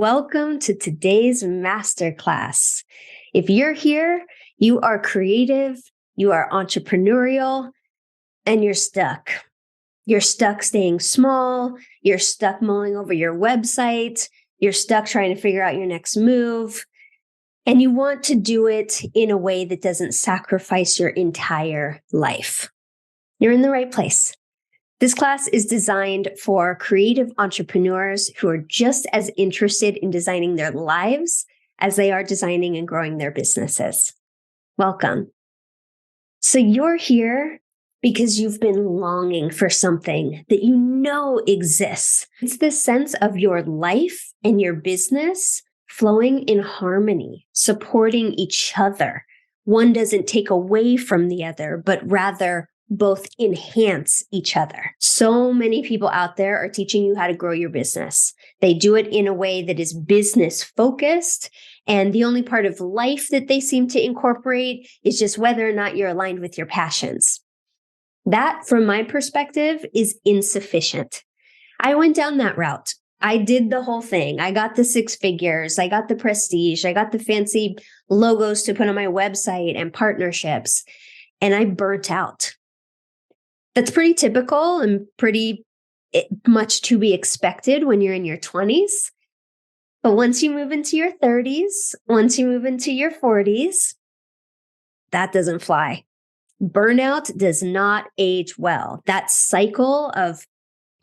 Welcome to today's masterclass. If you're here, you are creative, you are entrepreneurial, and you're stuck. You're stuck staying small, you're stuck mulling over your website, you're stuck trying to figure out your next move, and you want to do it in a way that doesn't sacrifice your entire life. You're in the right place. This class is designed for creative entrepreneurs who are just as interested in designing their lives as they are designing and growing their businesses. Welcome. So you're here because you've been longing for something that you know exists. It's this sense of your life and your business flowing in harmony, supporting each other. One doesn't take away from the other, but rather both enhance each other. So many people out there are teaching you how to grow your business. They do it in a way that is business focused. And the only part of life that they seem to incorporate is just whether or not you're aligned with your passions. That, from my perspective, is insufficient. I went down that route. I did the whole thing. I got the 6 figures. I got the prestige. I got the fancy logos to put on my website and partnerships. And I burnt out. That's pretty typical and pretty much to be expected when you're in your 20s. But once you move into your 30s, once you move into your 40s, that doesn't fly. Burnout does not age well. That cycle of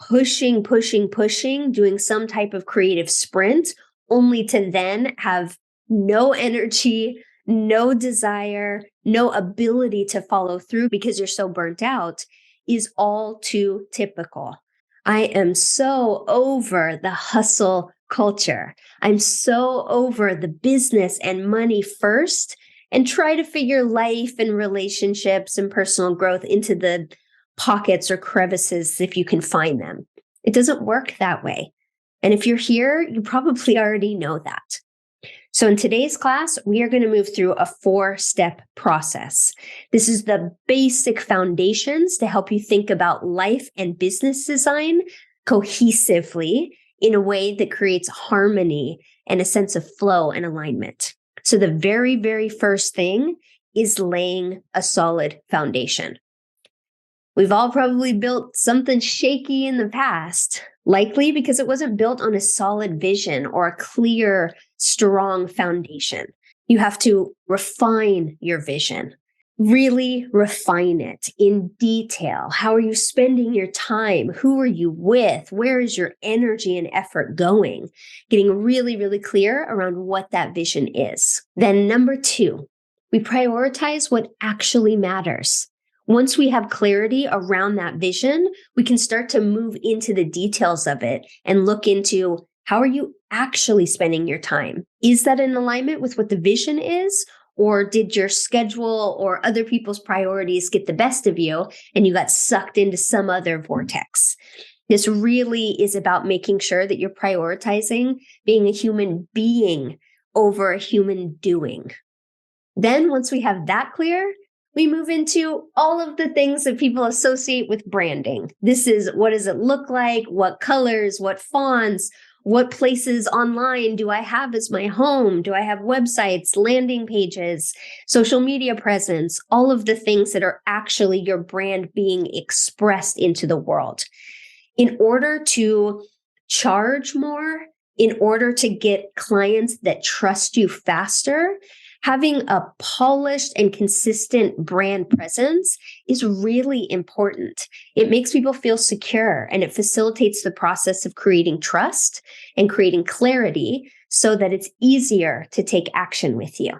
pushing, doing some type of creative sprint, only to then have no energy, no desire, no ability to follow through because you're so burnt out, is all too typical. I am so over the hustle culture. I'm so over the business and money first and try to figure life and relationships and personal growth into the pockets or crevices if you can find them. It doesn't work that way. And if you're here, you probably already know that. So in today's class, we are going to move through a 4-step process. This is the basic foundations to help you think about life and business design cohesively in a way that creates harmony and a sense of flow and alignment. So the very, very first thing is laying a solid foundation. We've all probably built something shaky in the past, likely because it wasn't built on a solid vision or a clear, strong foundation. You have to refine your vision, really refine it in detail. How are you spending your time? Who are you with? Where is your energy and effort going? Getting really, really clear around what that vision is. Then number 2, we prioritize what actually matters. Once we have clarity around that vision, we can start to move into the details of it and look into how are you actually spending your time? Is that in alignment with what the vision is? Or did your schedule or other people's priorities get the best of you and you got sucked into some other vortex? This really is about making sure that you're prioritizing being a human being over a human doing. Then once we have that clear, we move into all of the things that people associate with branding. This is, what does it look like? What colors, what fonts, what places online do I have as my home? Do I have websites, landing pages, social media presence, all of the things that are actually your brand being expressed into the world. In order to charge more, in order to get clients that trust you faster, having a polished and consistent brand presence is really important. It makes people feel secure and it facilitates the process of creating trust and creating clarity so that it's easier to take action with you.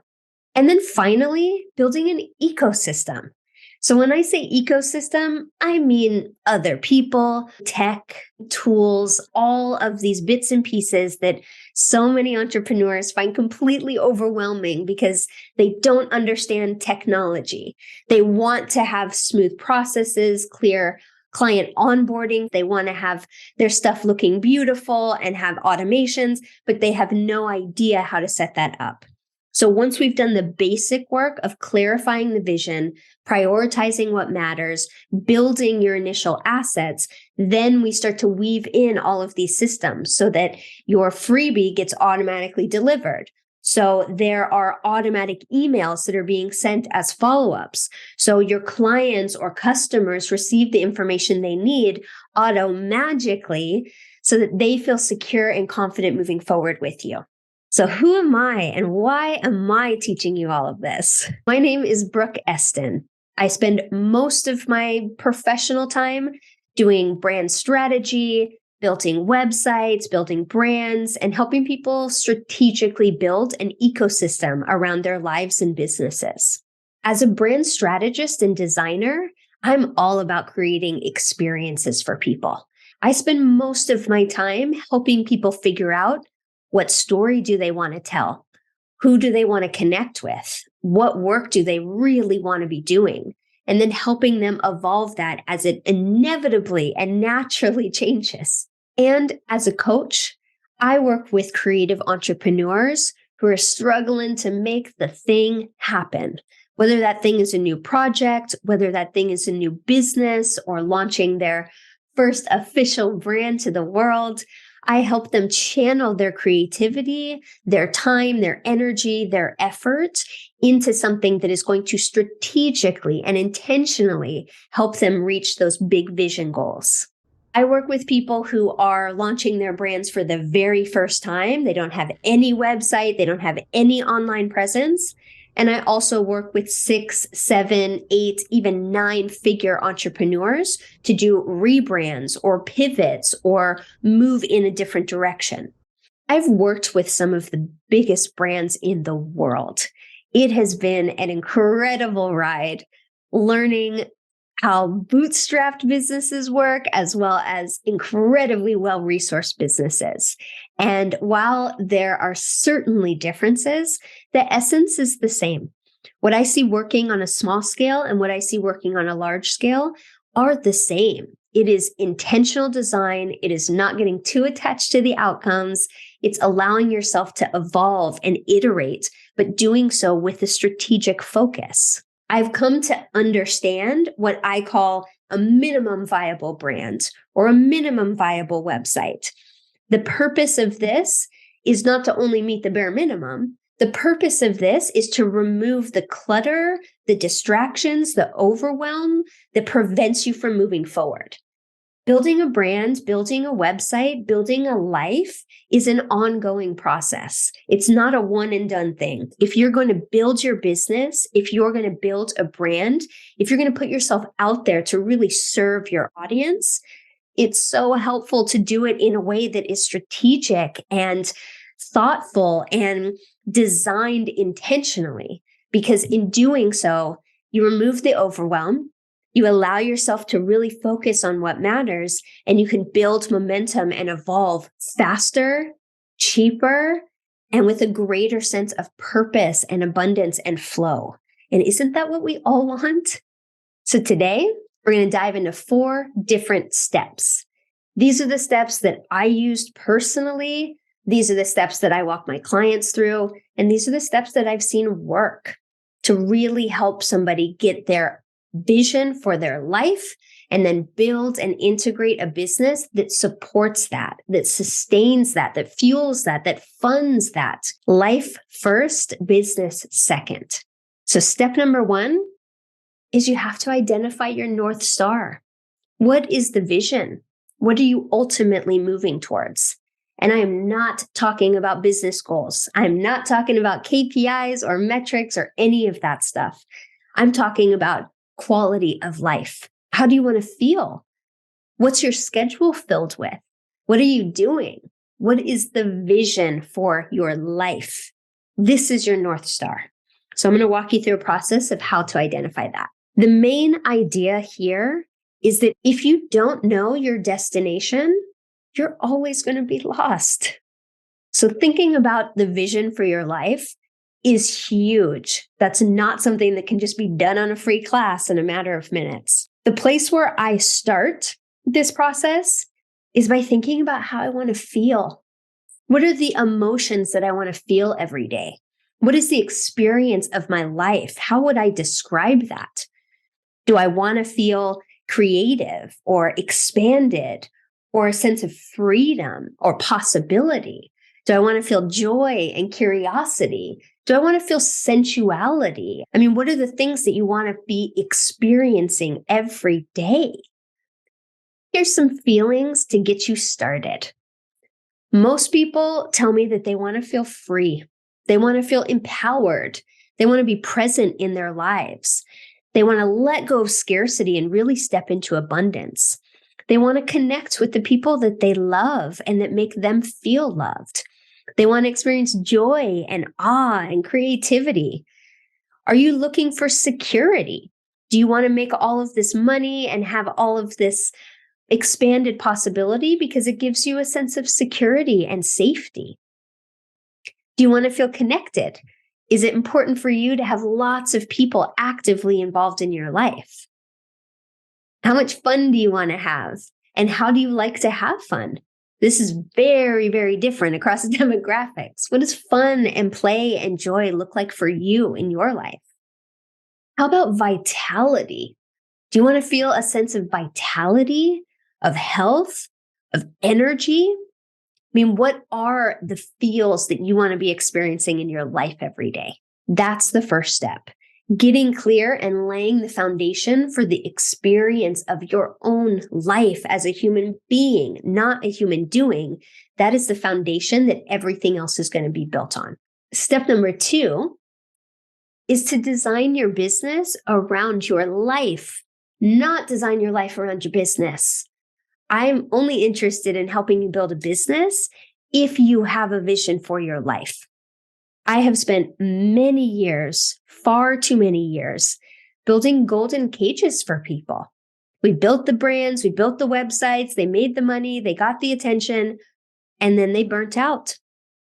And then finally, building an ecosystem. So when I say ecosystem, I mean other people, tech, tools, all of these bits and pieces that so many entrepreneurs find completely overwhelming because they don't understand technology. They want to have smooth processes, clear client onboarding. They want to have their stuff looking beautiful and have automations, but they have no idea how to set that up. So once we've done the basic work of clarifying the vision, prioritizing what matters, building your initial assets, then we start to weave in all of these systems so that your freebie gets automatically delivered. So there are automatic emails that are being sent as follow-ups. So your clients or customers receive the information they need automatically so that they feel secure and confident moving forward with you. So who am I and why am I teaching you all of this? My name is Brooke Eston. I spend most of my professional time doing brand strategy, building websites, building brands, and helping people strategically build an ecosystem around their lives and businesses. As a brand strategist and designer, I'm all about creating experiences for people. I spend most of my time helping people figure out what story do they want to tell? Who do they want to connect with? What work do they really want to be doing? And then helping them evolve that as it inevitably and naturally changes. And as a coach, I work with creative entrepreneurs who are struggling to make the thing happen. Whether that thing is a new project, whether that thing is a new business, or launching their first official brand to the world, I help them channel their creativity, their time, their energy, their effort into something that is going to strategically and intentionally help them reach those big vision goals. I work with people who are launching their brands for the very first time. They don't have any website, they don't have any online presence. And I also work with 6, 7, 8, even 9-figure entrepreneurs to do rebrands or pivots or move in a different direction. I've worked with some of the biggest brands in the world. It has been an incredible ride learning how bootstrapped businesses work, as well as incredibly well-resourced businesses. And while there are certainly differences, the essence is the same. What I see working on a small scale and what I see working on a large scale are the same. It is intentional design. It is not getting too attached to the outcomes. It's allowing yourself to evolve and iterate, but doing so with a strategic focus. I've come to understand what I call a minimum viable brand or a minimum viable website. The purpose of this is not to only meet the bare minimum. The purpose of this is to remove the clutter, the distractions, the overwhelm that prevents you from moving forward. Building a brand, building a website, building a life is an ongoing process. It's not a one and done thing. If you're going to build your business, if you're going to build a brand, if you're going to put yourself out there to really serve your audience, it's so helpful to do it in a way that is strategic and thoughtful and designed intentionally. Because in doing so, you remove the overwhelm. You allow yourself to really focus on what matters, and you can build momentum and evolve faster, cheaper, and with a greater sense of purpose and abundance and flow. And isn't that what we all want? So today, we're going to dive into 4 different steps. These are the steps that I used personally. These are the steps that I walk my clients through. And these are the steps that I've seen work to really help somebody get their vision for their life and then build and integrate a business that supports that sustains that fuels that funds that. Life first, business second. So step number 1 is you have to identify your North Star. What is the vision? What are you ultimately moving towards? And I am not talking about business goals. I'm not talking about KPIs or metrics or any of that stuff. I'm talking about quality of life. How do you want to feel? What's your schedule filled with? What are you doing? What is the vision for your life? This is your North Star. So I'm going to walk you through a process of how to identify that. The main idea here is that if you don't know your destination, you're always going to be lost. So thinking about the vision for your life is huge. That's not something that can just be done on a free class in a matter of minutes. The place where I start this process is by thinking about how I want to feel. What are the emotions that I want to feel every day? What is the experience of my life? How would I describe that? Do I want to feel creative or expanded or a sense of freedom or possibility? Do I want to feel joy and curiosity? Do I want to feel sensuality? I mean, what are the things that you want to be experiencing every day? Here's some feelings to get you started. Most people tell me that they want to feel free. They want to feel empowered. They want to be present in their lives. They want to let go of scarcity and really step into abundance. They want to connect with the people that they love and that make them feel loved. They want to experience joy and awe and creativity. Are you looking for security? Do you want to make all of this money and have all of this expanded possibility because it gives you a sense of security and safety? Do you want to feel connected? Is it important for you to have lots of people actively involved in your life? How much fun do you want to have? And how do you like to have fun? This is very, very different across demographics. What does fun and play and joy look like for you in your life? How about vitality? Do you want to feel a sense of vitality, of health, of energy? I mean, what are the feels that you want to be experiencing in your life every day? That's the first step. Getting clear and laying the foundation for the experience of your own life as a human being, not a human doing. That is the foundation that everything else is going to be built on. Step number 2 is to design your business around your life, not design your life around your business. I'm only interested in helping you build a business if you have a vision for your life. I have spent many years, far too many years, building golden cages for people. We built the brands, we built the websites, they made the money, they got the attention, and then they burnt out.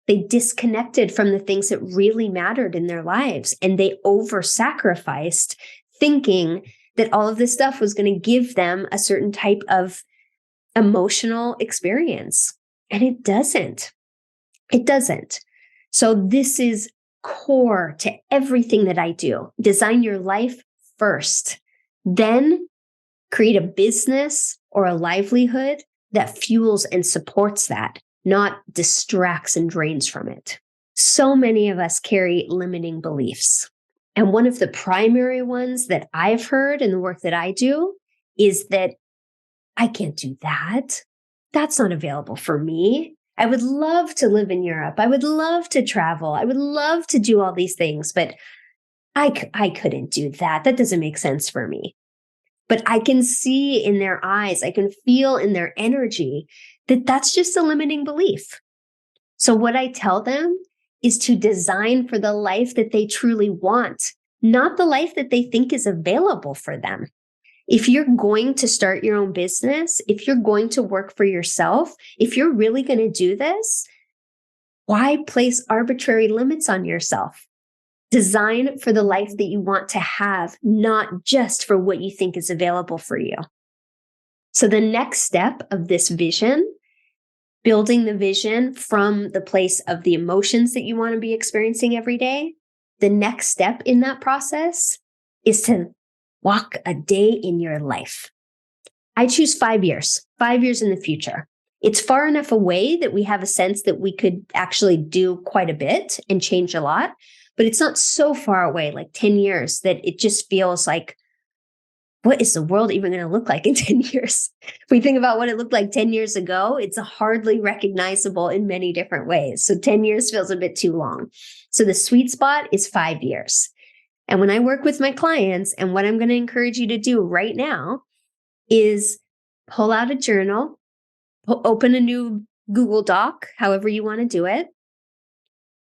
They disconnected from the things that really mattered in their lives, and they over-sacrificed thinking that all of this stuff was going to give them a certain type of emotional experience. And it doesn't. It doesn't. So this is core to everything that I do. Design your life first, then create a business or a livelihood that fuels and supports that, not distracts and drains from it. So many of us carry limiting beliefs. And one of the primary ones that I've heard in the work that I do is that I can't do that. That's not available for me. I would love to live in Europe. I would love to travel. I would love to do all these things, but I couldn't do that. That doesn't make sense for me. But I can see in their eyes, I can feel in their energy that that's just a limiting belief. So what I tell them is to design for the life that they truly want, not the life that they think is available for them. If you're going to start your own business, if you're going to work for yourself, if you're really going to do this, why place arbitrary limits on yourself? Design for the life that you want to have, not just for what you think is available for you. So the next step of this vision, building the vision from the place of the emotions that you want to be experiencing every day, the next step in that process is to walk a day in your life. I choose 5 years in the future. It's far enough away that we have a sense that we could actually do quite a bit and change a lot, but it's not so far away, like 10 years, that it just feels like, what is the world even going to look like in 10 years? If we think about what it looked like 10 years ago, it's hardly recognizable in many different ways. So 10 years feels a bit too long. So the sweet spot is 5 years. And when I work with my clients, and what I'm going to encourage you to do right now is pull out a journal, open a new Google Doc, however you want to do it,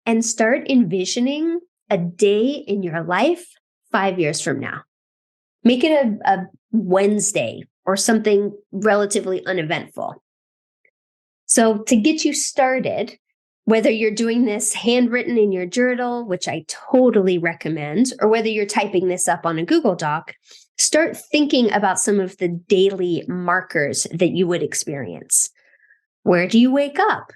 and start envisioning a day in your life 5 years from now. Make it a Wednesday or something relatively uneventful. So to get you started, whether you're doing this handwritten in your journal, which I totally recommend, or whether you're typing this up on a Google Doc, start thinking about some of the daily markers that you would experience. Where do you wake up?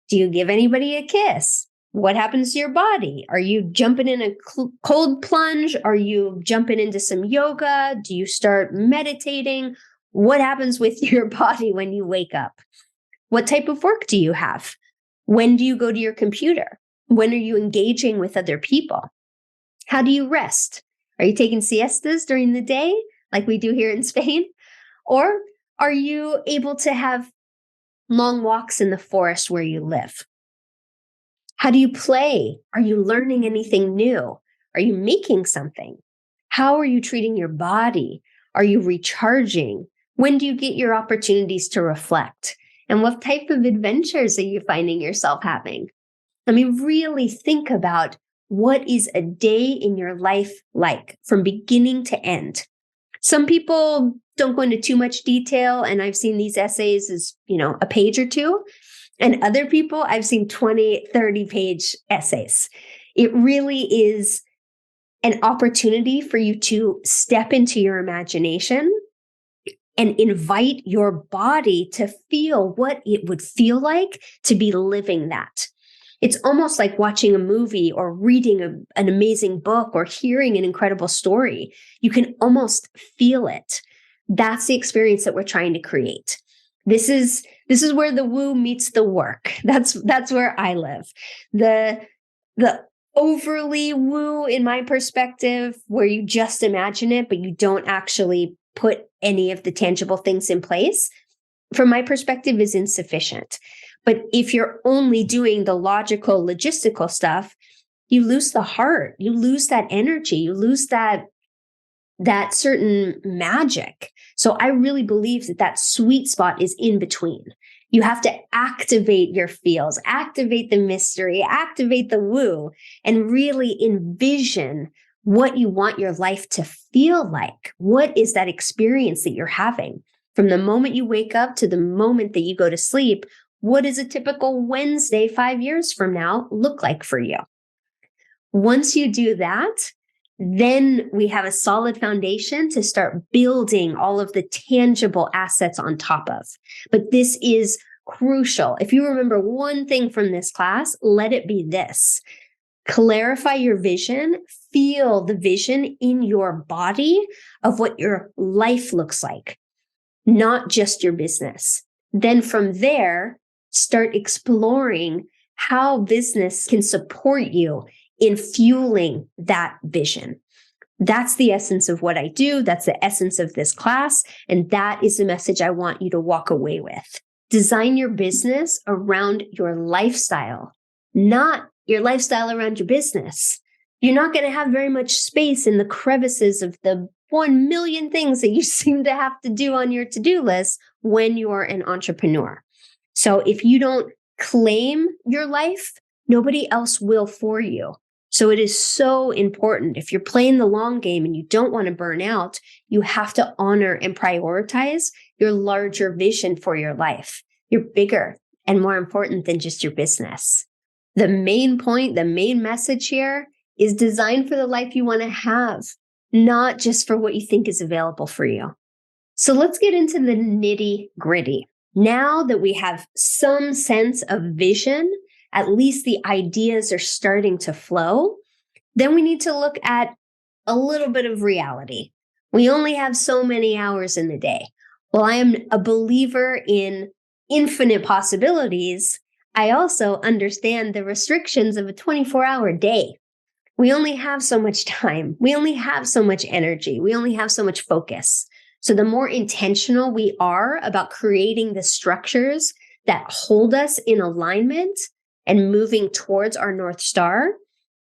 Do you give anybody a kiss? What happens to your body? Are you jumping in a cold plunge? Are you jumping into some yoga? Do you start meditating? What happens with your body when you wake up? What type of work do you have? When do you go to your computer? When are you engaging with other people? How do you rest? Are you taking siestas during the day like we do here in Spain? Or are you able to have long walks in the forest where you live? How do you play? Are you learning anything new? Are you making something? How are you treating your body? Are you recharging? When do you get your opportunities to reflect? And what type of adventures are you finding yourself having? I mean, really think about what is a day in your life like from beginning to end. Some people don't go into too much detail, and I've seen these essays as, a page or two. And other people, I've seen 20, 30-page essays. It really is an opportunity for you to step into your imagination and invite your body to feel what it would feel like to be living that. It's almost like watching a movie or reading an amazing book or hearing an incredible story. You can almost feel it. That's the experience that we're trying to create. This is where the woo meets the work. That's where I live. The overly woo, in my perspective, where you just imagine it, but you don't actually put any of the tangible things in place, from my perspective, is insufficient. But if you're only doing the logical, logistical stuff, you lose the heart, you lose that energy, you lose that certain magic. So I really believe that sweet spot is in between. You have to activate your feels, activate the mystery, activate the woo, and really envision what you want your life to feel like. What is that experience that you're having? From the moment you wake up to the moment that you go to sleep, what does a typical Wednesday 5 years from now look like for you? Once you do that, then we have a solid foundation to start building all of the tangible assets on top of. But this is crucial. If you remember one thing from this class, let it be this. Clarify your vision, feel the vision in your body of what your life looks like, not just your business. Then from there, start exploring how business can support you in fueling that vision. That's the essence of what I do. That's the essence of this class. And that is the message I want you to walk away with. Design your business around your lifestyle, not your lifestyle around your business. You're not going to have very much space in the crevices of the 1 million things that you seem to have to do on your to-do list when you're an entrepreneur. So if you don't claim your life, nobody else will for you. So it is so important. If you're playing the long game and you don't want to burn out, you have to honor and prioritize your larger vision for your life. You're bigger and more important than just your business. The main point, the main message here is design for the life you want to have, not just for what you think is available for you. So let's get into the nitty-gritty. Now that we have some sense of vision, at least the ideas are starting to flow, then we need to look at a little bit of reality. We only have so many hours in the day. While I am a believer in infinite possibilities, I also understand the restrictions of a 24-hour day. We only have so much time. We only have so much energy. We only have so much focus. So the more intentional we are about creating the structures that hold us in alignment and moving towards our North Star,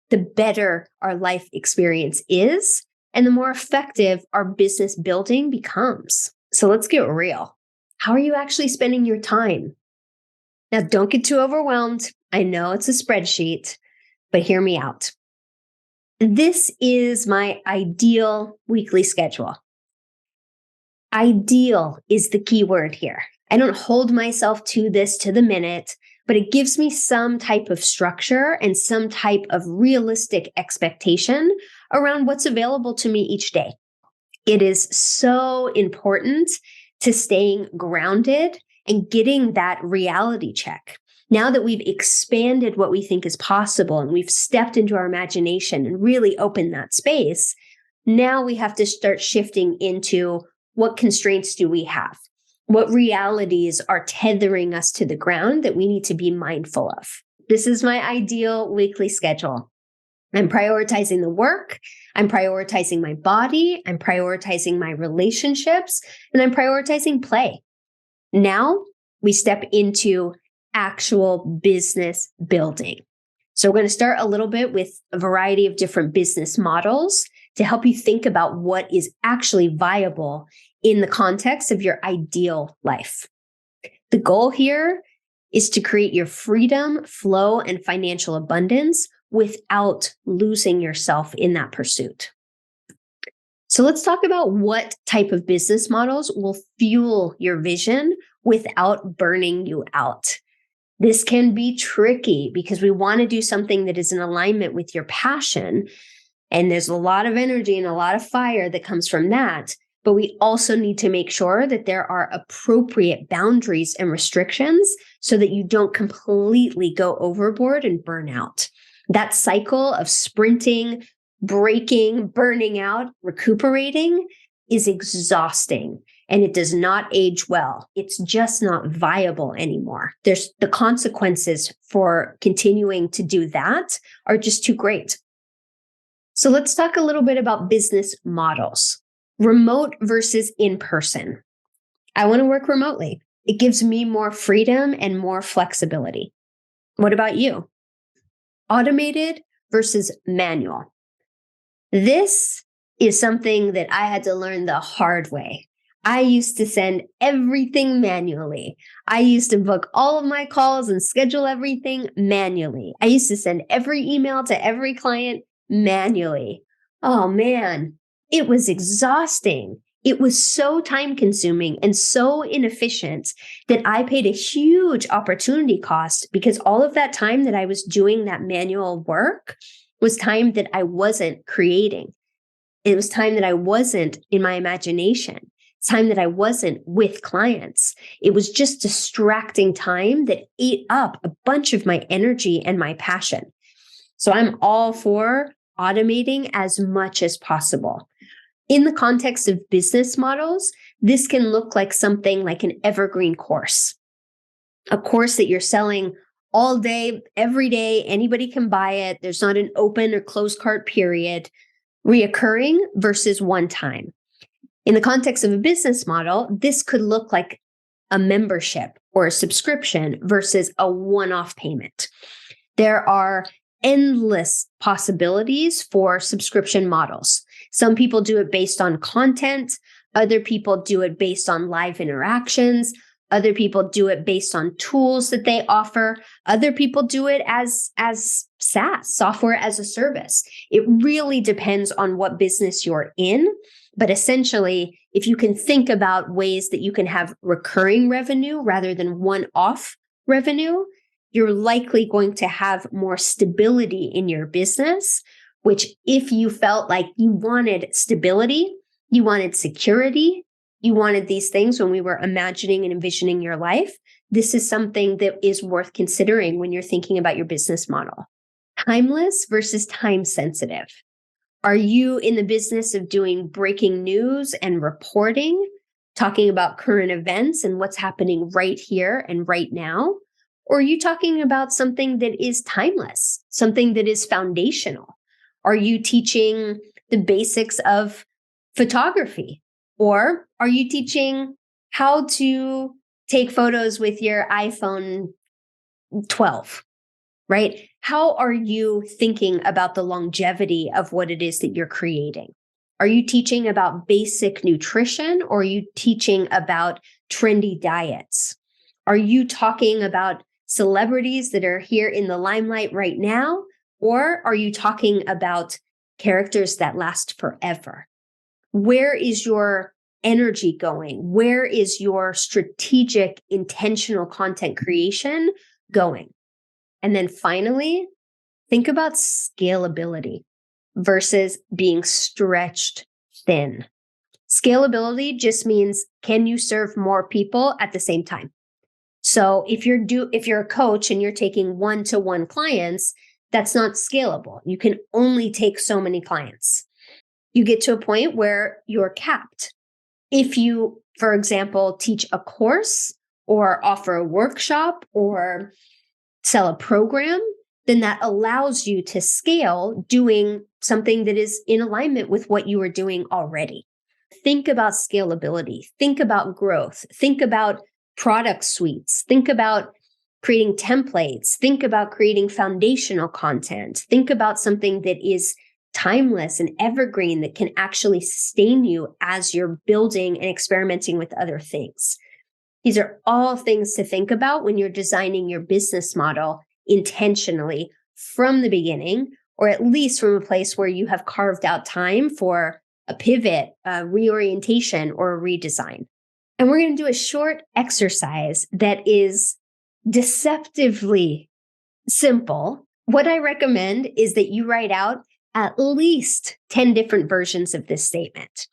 the better our life experience is and the more effective our business building becomes. So let's get real. How are you actually spending your time? Now, don't get too overwhelmed. I know it's a spreadsheet, but hear me out. This is my ideal weekly schedule. Ideal is the key word here. I don't hold myself to this to the minute, but it gives me some type of structure and some type of realistic expectation around what's available to me each day. It is so important to staying grounded and getting that reality check. Now that we've expanded what we think is possible and we've stepped into our imagination and really opened that space, now we have to start shifting into what constraints do we have? What realities are tethering us to the ground that we need to be mindful of? This is my ideal weekly schedule. I'm prioritizing the work. I'm prioritizing my body. I'm prioritizing my relationships, and I'm prioritizing play. Now we step into actual business building. So we're going to start a little bit with a variety of different business models to help you think about what is actually viable in the context of your ideal life. The goal here is to create your freedom, flow, and financial abundance without losing yourself in that pursuit. So let's talk about what type of business models will fuel your vision without burning you out. This can be tricky because we want to do something that is in alignment with your passion. And there's a lot of energy and a lot of fire that comes from that. But we also need to make sure that there are appropriate boundaries and restrictions so that you don't completely go overboard and burn out. That cycle of sprinting, breaking, burning out, recuperating is exhausting, and it does not age well. It's just not viable anymore. There's the consequences for continuing to do that are just too great. So let's talk a little bit about business models. Remote versus in-person. I want to work remotely. It gives me more freedom and more flexibility. What about you? Automated versus manual. This is something that I had to learn the hard way. I used to send everything manually. I used to book all of my calls and schedule everything manually. I used to send every email to every client manually. Oh man, it was exhausting. It was so time consuming and so inefficient that I paid a huge opportunity cost because all of that time that I was doing that manual work was time that I wasn't creating. It was time that I wasn't in my imagination. It's time that I wasn't with clients. It was just distracting time that ate up a bunch of my energy and my passion. So I'm all for automating as much as possible. In the context of business models, this can look like something like an evergreen course, a course that you're selling all day, every day. Anybody can buy it. There's not an open or closed cart period. Reoccurring versus one time. In the context of a business model, this could look like a membership or a subscription versus a one-off payment. There are endless possibilities for subscription models. Some people do it based on content. Other people do it based on live interactions. Other people do it based on tools that they offer. Other people do it as SaaS, software as a service. It really depends on what business you're in. But essentially, if you can think about ways that you can have recurring revenue rather than one-off revenue, you're likely going to have more stability in your business, which if you felt like you wanted stability, you wanted security, you wanted these things when we were imagining and envisioning your life, this is something that is worth considering when you're thinking about your business model. Timeless versus time sensitive. Are you in the business of doing breaking news and reporting, talking about current events and what's happening right here and right now? Or are you talking about something that is timeless, something that is foundational? Are you teaching the basics of photography? Or are you teaching how to take photos with your iPhone 12, right? How are you thinking about the longevity of what it is that you're creating? Are you teaching about basic nutrition or are you teaching about trendy diets? Are you talking about celebrities that are here in the limelight right now? Or are you talking about characters that last forever? Where is your energy going? Where is your strategic, intentional content creation going? And then finally, think about scalability versus being stretched thin. Scalability just means, can you serve more people at the same time? So if you're a coach and you're taking one-to-one clients, that's not scalable. You can only take so many clients. You get to a point where you're capped. If you, for example, teach a course or offer a workshop or sell a program, then that allows you to scale doing something that is in alignment with what you are doing already. Think about scalability. Think about growth. Think about product suites. Think about creating templates. Think about creating foundational content. Think about something that is timeless and evergreen that can actually sustain you as you're building and experimenting with other things. These are all things to think about when you're designing your business model intentionally from the beginning, or at least from a place where you have carved out time for a pivot, a reorientation, or a redesign. And we're going to do a short exercise that is deceptively simple. What I recommend is that you write out at least 10 different versions of this statement.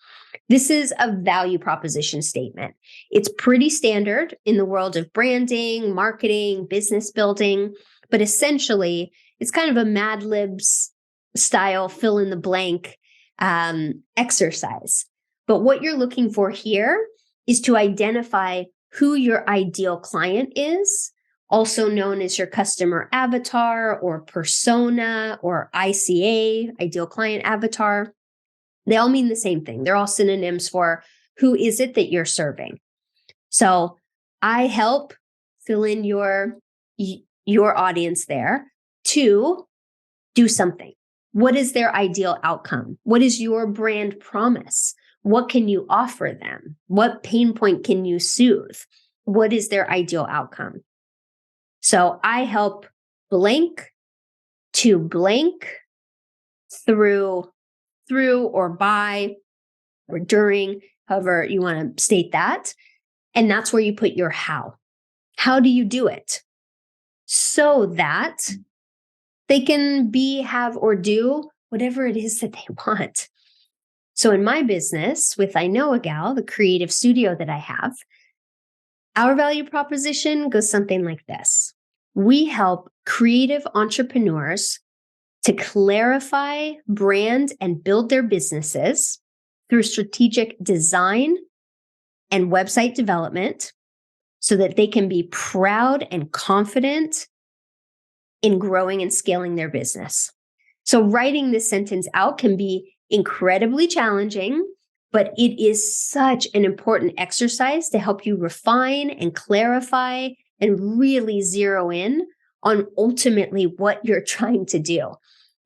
This is a value proposition statement. It's pretty standard in the world of branding, marketing, business building, but essentially it's kind of a Mad Libs style fill in the blank exercise. But what you're looking for here is to identify who your ideal client is, also known as your customer avatar or persona or ICA, ideal client avatar. They all mean the same thing. They're all synonyms for who is it that you're serving. So I help fill in your audience there to do something. What is their ideal outcome? What is your brand promise? What can you offer them? What pain point can you soothe? What is their ideal outcome? So I help blank to blank through or by or during, however you want to state that. And that's where you put your how. How do you do it? So that they can be, have, or do whatever it is that they want. So in my business with I Know a Gal, the creative studio that I have, our value proposition goes something like this. We help creative entrepreneurs to clarify, brand, and build their businesses through strategic design and website development so that they can be proud and confident in growing and scaling their business. So writing this sentence out can be incredibly challenging, but it is such an important exercise to help you refine and clarify and really zero in on ultimately what you're trying to do.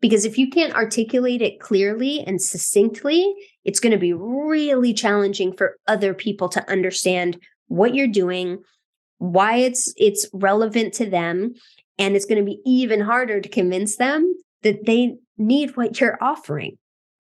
Because if you can't articulate it clearly and succinctly, it's going to be really challenging for other people to understand what you're doing, why it's relevant to them, and it's going to be even harder to convince them that they need what you're offering.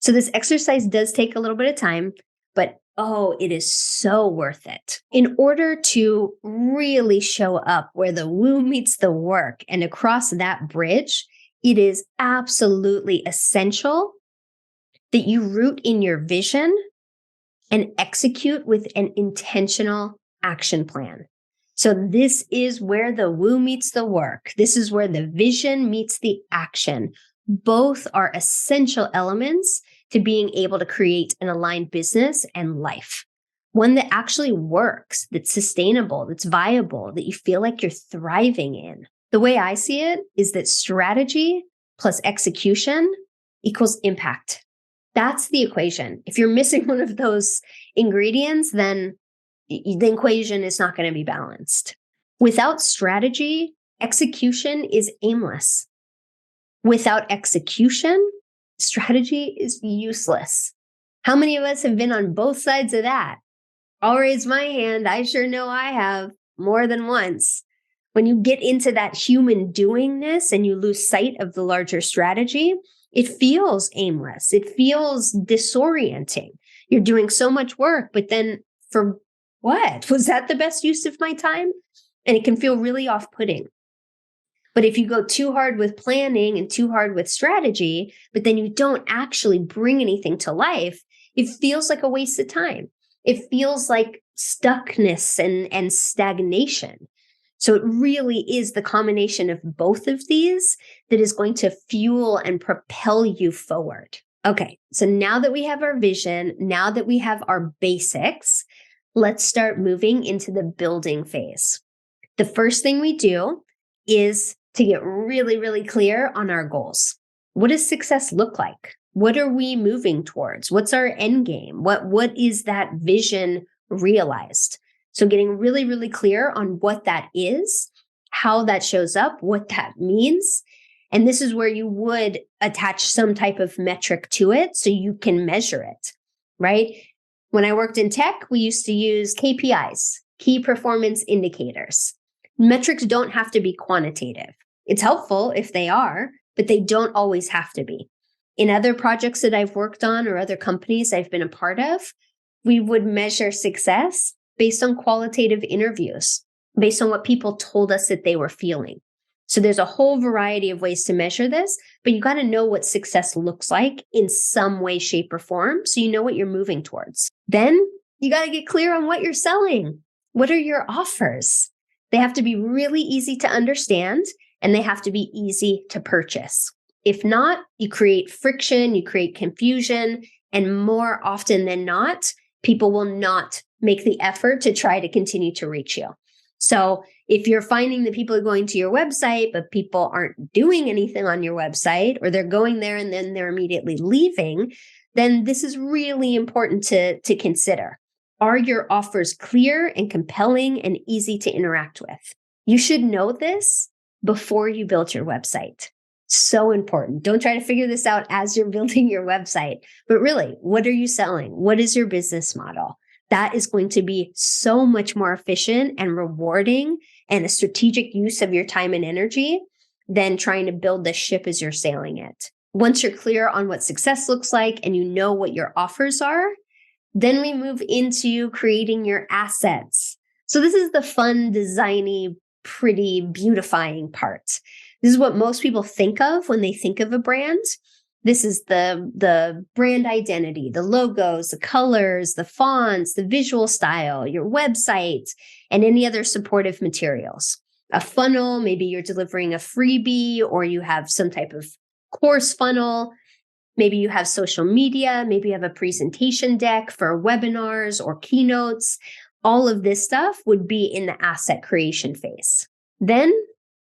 So this exercise does take a little bit of time, but it is so worth it. In order to really show up where the woo meets the work and across that bridge, it is absolutely essential that you root in your vision and execute with an intentional action plan. So this is where the woo meets the work. This is where the vision meets the action. Both are essential elements to being able to create an aligned business and life. One that actually works, that's sustainable, that's viable, that you feel like you're thriving in. The way I see it is that strategy plus execution equals impact. That's the equation. If you're missing one of those ingredients, then the equation is not going to be balanced. Without strategy, execution is aimless. Without execution, strategy is useless. How many of us have been on both sides of that? I'll raise my hand. I sure know I have more than once. When you get into that human doingness and you lose sight of the larger strategy, it feels aimless. It feels disorienting. You're doing so much work, but then for what? Was that the best use of my time? And it can feel really off-putting. But if you go too hard with planning and too hard with strategy, but then you don't actually bring anything to life, it feels like a waste of time. It feels like stuckness and stagnation. So it really is the combination of both of these that is going to fuel and propel you forward. Okay, so now that we have our vision, now that we have our basics, let's start moving into the building phase. The first thing we do is to get really, really clear on our goals. What does success look like? What are we moving towards? What's our end game? What is that vision realized? So getting really, really clear on what that is, how that shows up, what that means. And this is where you would attach some type of metric to it so you can measure it, right? When I worked in tech, we used to use KPIs, key performance indicators. Metrics don't have to be quantitative. It's helpful if they are, but they don't always have to be. In other projects that I've worked on or other companies I've been a part of, we would measure success based on qualitative interviews, based on what people told us that they were feeling. So there's a whole variety of ways to measure this, but you got to know what success looks like in some way, shape, or form so you know what you're moving towards. Then you got to get clear on what you're selling. What are your offers? They have to be really easy to understand and they have to be easy to purchase. If not, you create friction, you create confusion, and more often than not, people will not make the effort to try to continue to reach you. So if you're finding that people are going to your website, but people aren't doing anything on your website, or they're going there and then they're immediately leaving, then this is really important to consider. Are your offers clear and compelling and easy to interact with? You should know this before you build your website. So important. Don't try to figure this out as you're building your website, but really, what are you selling? What is your business model? That is going to be so much more efficient and rewarding and a strategic use of your time and energy than trying to build the ship as you're sailing it. Once you're clear on what success looks like and you know what your offers are, then we move into creating your assets. So this is the fun, designy, pretty, beautifying part. This is what most people think of when they think of a brand. This is the brand identity, the logos, the colors, the fonts, the visual style, your website, and any other supportive materials. A funnel, maybe you're delivering a freebie or you have some type of course funnel. Maybe you have social media, maybe you have a presentation deck for webinars or keynotes. All of this stuff would be in the asset creation phase. Then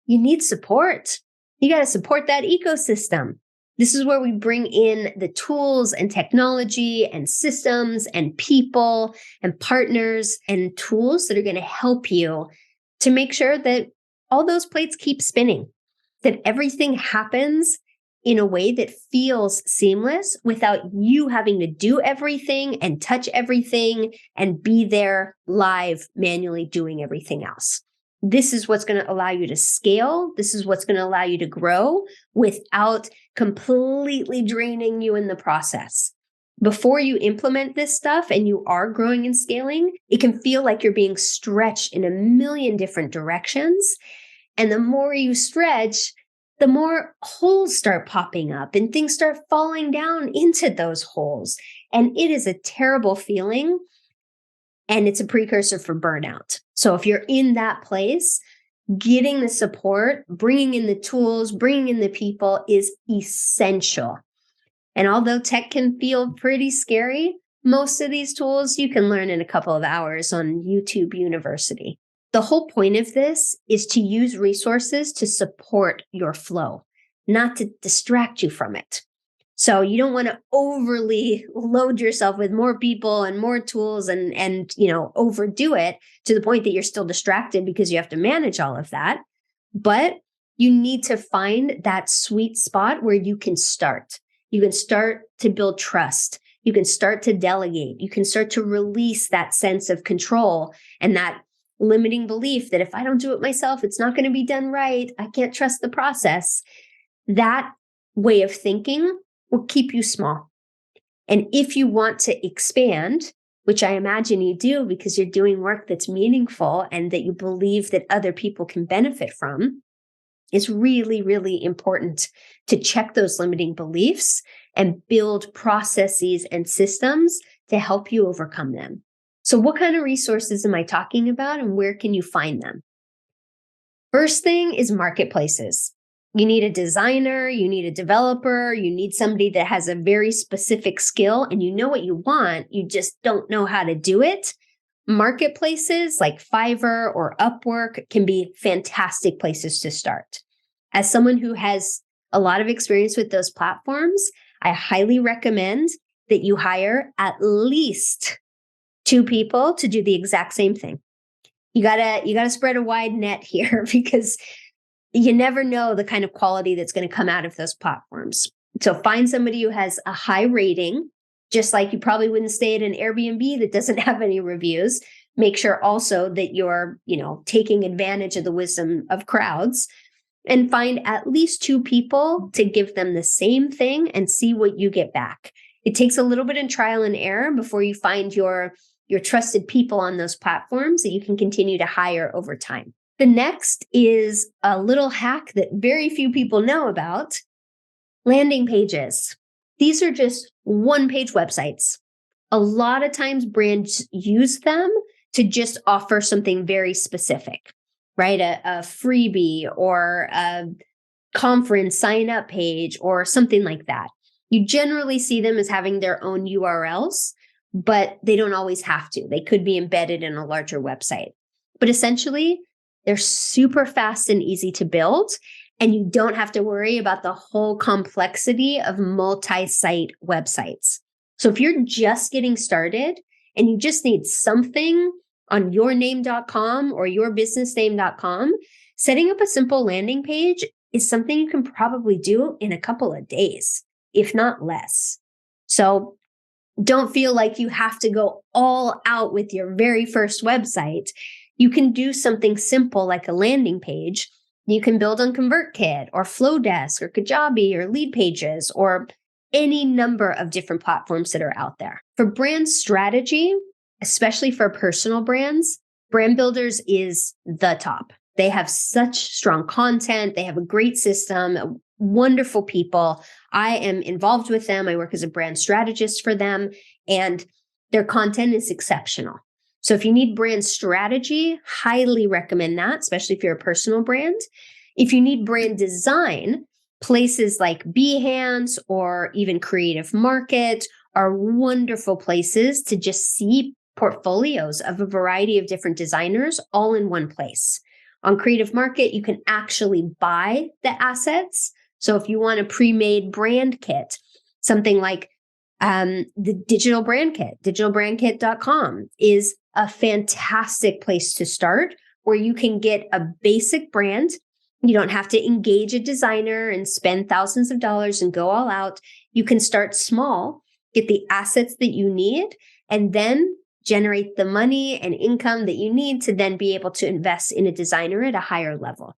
you need support. You got to support that ecosystem. This is where we bring in the tools and technology and systems and people and partners and tools that are going to help you to make sure that all those plates keep spinning, that everything happens in a way that feels seamless without you having to do everything and touch everything and be there live manually doing everything else. This is what's going to allow you to scale. This is what's going to allow you to grow without completely draining you in the process. Before you implement this stuff and you are growing and scaling, it can feel like you're being stretched in a million different directions. And the more you stretch, the more holes start popping up and things start falling down into those holes. And it is a terrible feeling. And it's a precursor for burnout. So if you're in that place, getting the support, bringing in the tools, bringing in the people is essential. And although tech can feel pretty scary, most of these tools you can learn in a couple of hours on YouTube University. The whole point of this is to use resources to support your flow, not to distract you from it. So you don't want to overly load yourself with more people and more tools and overdo it to the point that you're still distracted because you have to manage all of that. But you need to find that sweet spot where you can start. You can start to build trust. You can start to delegate. You can start to release that sense of control and that limiting belief that if I don't do it myself, it's not going to be done right. I can't trust the process. That way of thinking will keep you small. And if you want to expand, which I imagine you do because you're doing work that's meaningful and that you believe that other people can benefit from, it's really, really important to check those limiting beliefs and build processes and systems to help you overcome them. So what kind of resources am I talking about and where can you find them? First thing is marketplaces. You need a designer, you need a developer, you need somebody that has a very specific skill and you know what you want, you just don't know how to do it. Marketplaces like Fiverr or Upwork can be fantastic places to start. As someone who has a lot of experience with those platforms, I highly recommend that you hire at least 2 people to do the exact same thing. You gotta spread a wide net here because you never know the kind of quality that's going to come out of those platforms. So find somebody who has a high rating, just like you probably wouldn't stay at an Airbnb that doesn't have any reviews. Make sure also that you're, taking advantage of the wisdom of crowds, and find at least 2 people to give them the same thing and see what you get back. It takes a little bit of trial and error before you find your trusted people on those platforms that you can continue to hire over time. The next is a little hack that very few people know about: landing pages. These are just one-page websites. A lot of times brands use them to just offer something very specific, right? A freebie or a conference sign-up page or something like that. You generally see them as having their own URLs, but they don't always have to. They could be embedded in a larger website. But essentially, they're super fast and easy to build, and you don't have to worry about the whole complexity of multi-site websites. So if you're just getting started and you just need something on yourname.com or yourbusinessname.com, setting up a simple landing page is something you can probably do in a couple of days, if not less. So don't feel like you have to go all out with your very first website. You can do something simple like a landing page. You can build on ConvertKit or Flowdesk or Kajabi or Lead Pages or any number of different platforms that are out there. For brand strategy, especially for personal brands, Brand Builders is the top. They have such strong content. They have a great system, wonderful people. I am involved with them. I work as a brand strategist for them, and their content is exceptional. So if you need brand strategy, highly recommend that, especially if you're a personal brand. If you need brand design, places like Behance or even Creative Market are wonderful places to just see portfolios of a variety of different designers all in one place. On Creative Market, you can actually buy the assets. So if you want a pre-made brand kit, something like the digital brand kit, digitalbrandkit.com is a fantastic place to start, where you can get a basic brand. You don't have to engage a designer and spend thousands of dollars and go all out. You can start small, get the assets that you need, and then generate the money and income that you need to then be able to invest in a designer at a higher level.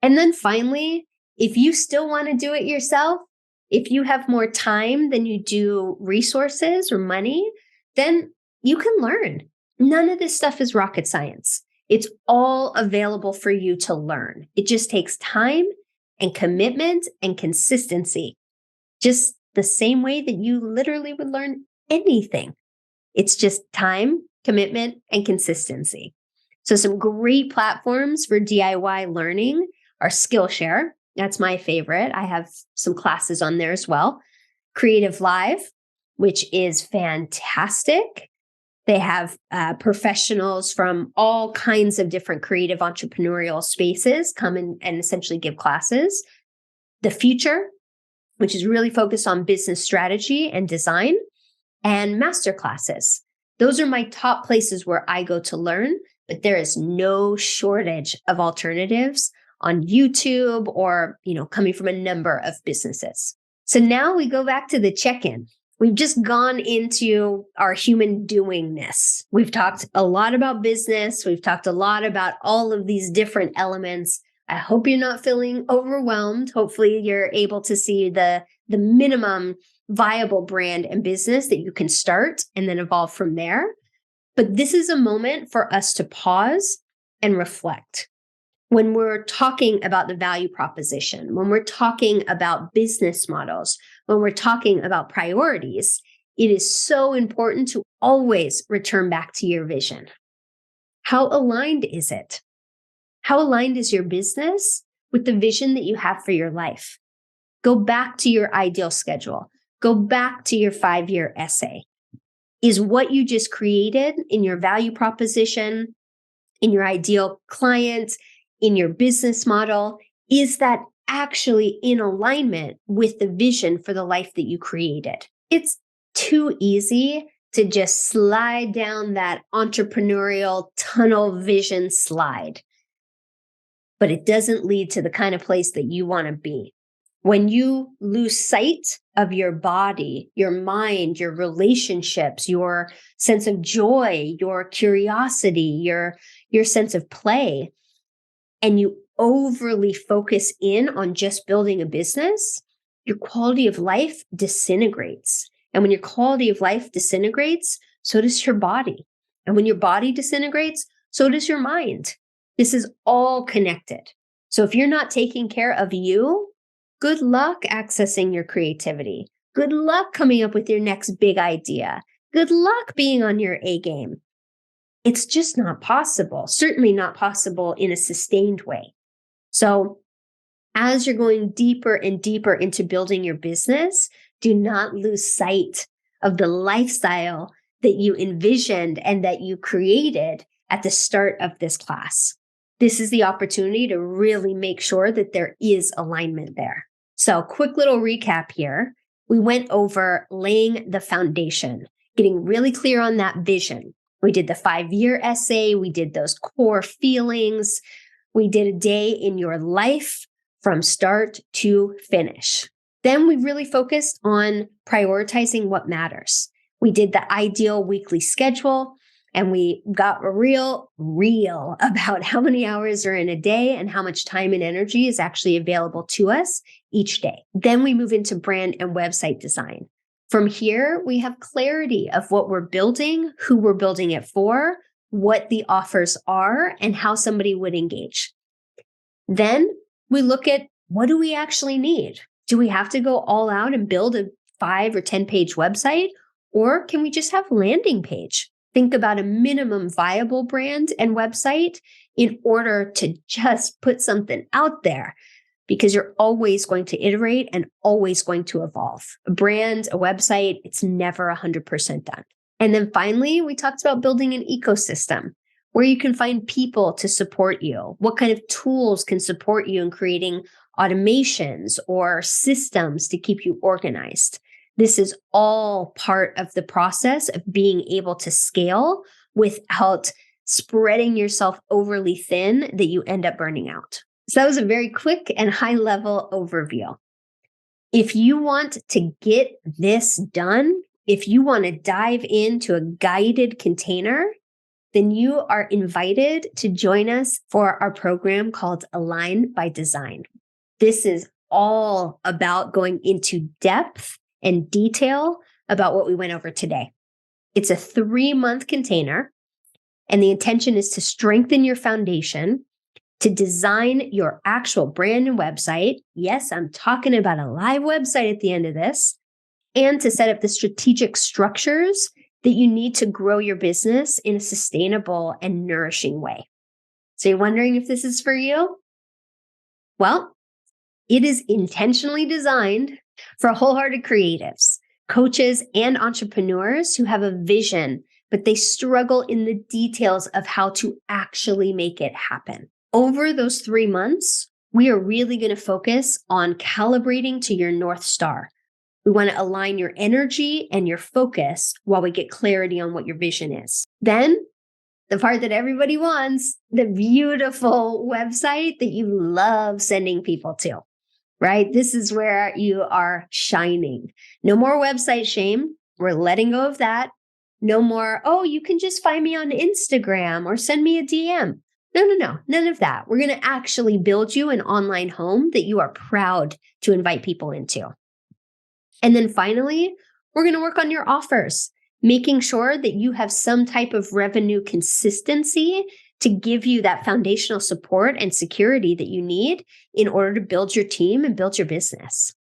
And then finally, if you still want to do it yourself, if you have more time than you do resources or money, then you can learn. None of this stuff is rocket science. It's all available for you to learn. It just takes time and commitment and consistency, just the same way that you literally would learn anything. It's just time, commitment, and consistency. So some great platforms for DIY learning are Skillshare. That's my favorite. I have some classes on there as well. Creative Live, which is fantastic. They have professionals from all kinds of different creative entrepreneurial spaces come in and essentially give classes. The Future, which is really focused on business strategy and design, and masterclasses. Those are my top places where I go to learn, but there is no shortage of alternatives on YouTube or, coming from a number of businesses. So now we go back to the check-in. We've just gone into our human doingness. We've talked a lot about business. We've talked a lot about all of these different elements. I hope you're not feeling overwhelmed. Hopefully you're able to see the minimum viable brand and business that you can start and then evolve from there. But this is a moment for us to pause and reflect. When we're talking about the value proposition, when we're talking about business models, when we're talking about priorities, it is so important to always return back to your vision. How aligned is it? How aligned is your business with the vision that you have for your life? Go back to your ideal schedule. Go back to your 5-year essay. Is what you just created in your value proposition, in your ideal client, in your business model, is that actually in alignment with the vision for the life that you created? It's too easy to just slide down that entrepreneurial tunnel vision slide, but it doesn't lead to the kind of place that you want to be. When you lose sight of your body, your mind, your relationships, your sense of joy, your curiosity, your sense of play, and you overly focus in on just building a business, your quality of life disintegrates. And when your quality of life disintegrates, so does your body. And when your body disintegrates, so does your mind. This is all connected. So if you're not taking care of you, good luck accessing your creativity. Good luck coming up with your next big idea. Good luck being on your A game. It's just not possible. Certainly not possible in a sustained way. So as you're going deeper and deeper into building your business, do not lose sight of the lifestyle that you envisioned and that you created at the start of this class. This is the opportunity to really make sure that there is alignment there. So, quick little recap here. We went over laying the foundation, getting really clear on that vision. We did the 5-year essay. We did those core feelings. We did a day in your life from start to finish. Then we really focused on prioritizing what matters. We did the ideal weekly schedule, and we got real about how many hours are in a day and how much time and energy is actually available to us each day. Then we move into brand and website design. From here, we have clarity of what we're building, who we're building it for, what the offers are, and how somebody would engage. Then we look at, what do we actually need? Do we have to go all out and build a 5 or 10 page website? Or can we just have a landing page? Think about a minimum viable brand and website in order to just put something out there, because you're always going to iterate and always going to evolve. A brand, a website, it's never 100% done. And then finally, we talked about building an ecosystem where you can find people to support you. What kind of tools can support you in creating automations or systems to keep you organized? This is all part of the process of being able to scale without spreading yourself overly thin that you end up burning out. So that was a very quick and high level overview. If you want to get this done, if you want to dive into a guided container, then you are invited to join us for our program called Align by Design. This is all about going into depth and detail about what we went over today. It's a 3-month container, and the intention is to strengthen your foundation, to design your actual brand and website. Yes, I'm talking about a live website at the end of this, and to set up the strategic structures that you need to grow your business in a sustainable and nourishing way. So you're wondering if this is for you? Well, it is intentionally designed for wholehearted creatives, coaches, and entrepreneurs who have a vision, but they struggle in the details of how to actually make it happen. Over those 3 months, we are really going to focus on calibrating to your North Star. We want to align your energy and your focus while we get clarity on what your vision is. Then, the part that everybody wants, the beautiful website that you love sending people to. Right? This is where you are shining. No more website shame. We're letting go of that. No more, oh, you can just find me on Instagram or send me a DM. No. None of that. We're going to actually build you an online home that you are proud to invite people into. And then finally, we're going to work on your offers, making sure that you have some type of revenue consistency to give you that foundational support and security that you need in order to build your team and build your business.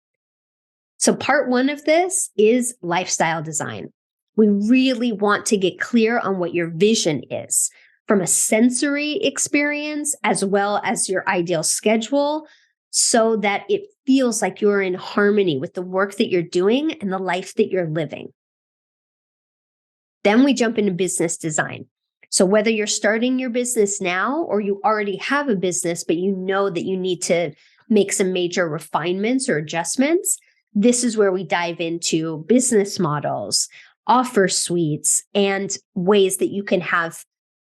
So part 1 of this is lifestyle design. We really want to get clear on what your vision is. from a sensory experience as well as your ideal schedule, so that it feels like you're in harmony with the work that you're doing and the life that you're living. Then we jump into business design. So whether you're starting your business now or you already have a business, but you know that you need to make some major refinements or adjustments, this is where we dive into business models, offer suites, and ways that you can have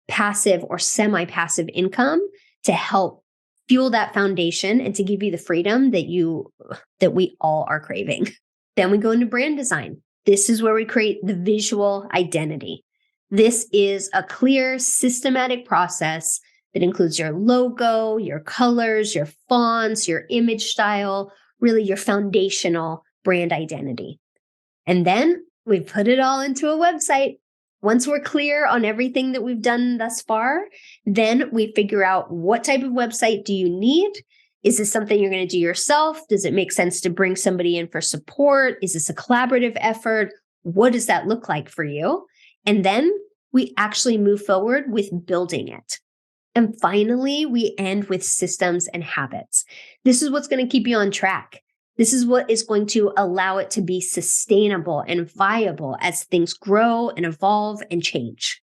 passive or semi-passive income to help fuel that foundation and to give you the freedom that we all are craving. Then we go into brand design. This is where we create the visual identity. This is a clear, systematic process that includes your logo, your colors, your fonts, your image style, really your foundational brand identity. And then we put it all into a website. Once we're clear on everything that we've done thus far, then we figure out what type of website do you need? Is this something you're going to do yourself? Does it make sense to bring somebody in for support? Is this a collaborative effort? What does that look like for you? And then we actually move forward with building it. And finally, we end with systems and habits. This is what's going to keep you on track. This is what is going to allow it to be sustainable and viable as things grow and evolve and change.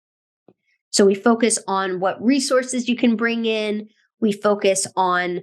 So we focus on what resources you can bring in. We focus on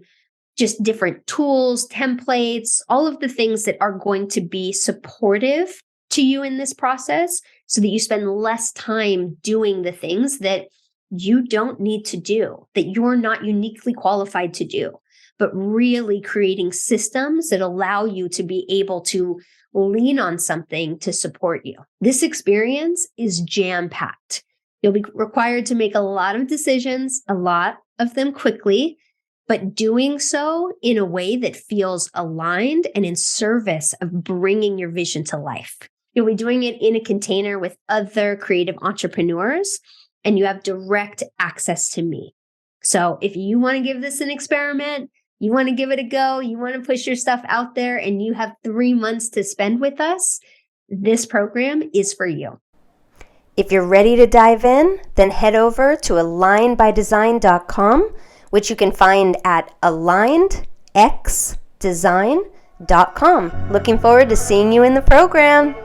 just different tools, templates, all of the things that are going to be supportive to you in this process so that you spend less time doing the things that you don't need to do, that you're not uniquely qualified to do, but really creating systems that allow you to be able to lean on something to support you. This experience is jam-packed. You'll be required to make a lot of decisions, a lot of them quickly, but doing so in a way that feels aligned and in service of bringing your vision to life. You'll be doing it in a container with other creative entrepreneurs, and you have direct access to me. So if you want to give this an experiment, you want to give it a go, you want to push your stuff out there, and you have 3 months to spend with us, this program is for you. If you're ready to dive in, then head over to alignedbydesign.com, which you can find at alignedxdesign.com. Looking forward to seeing you in the program.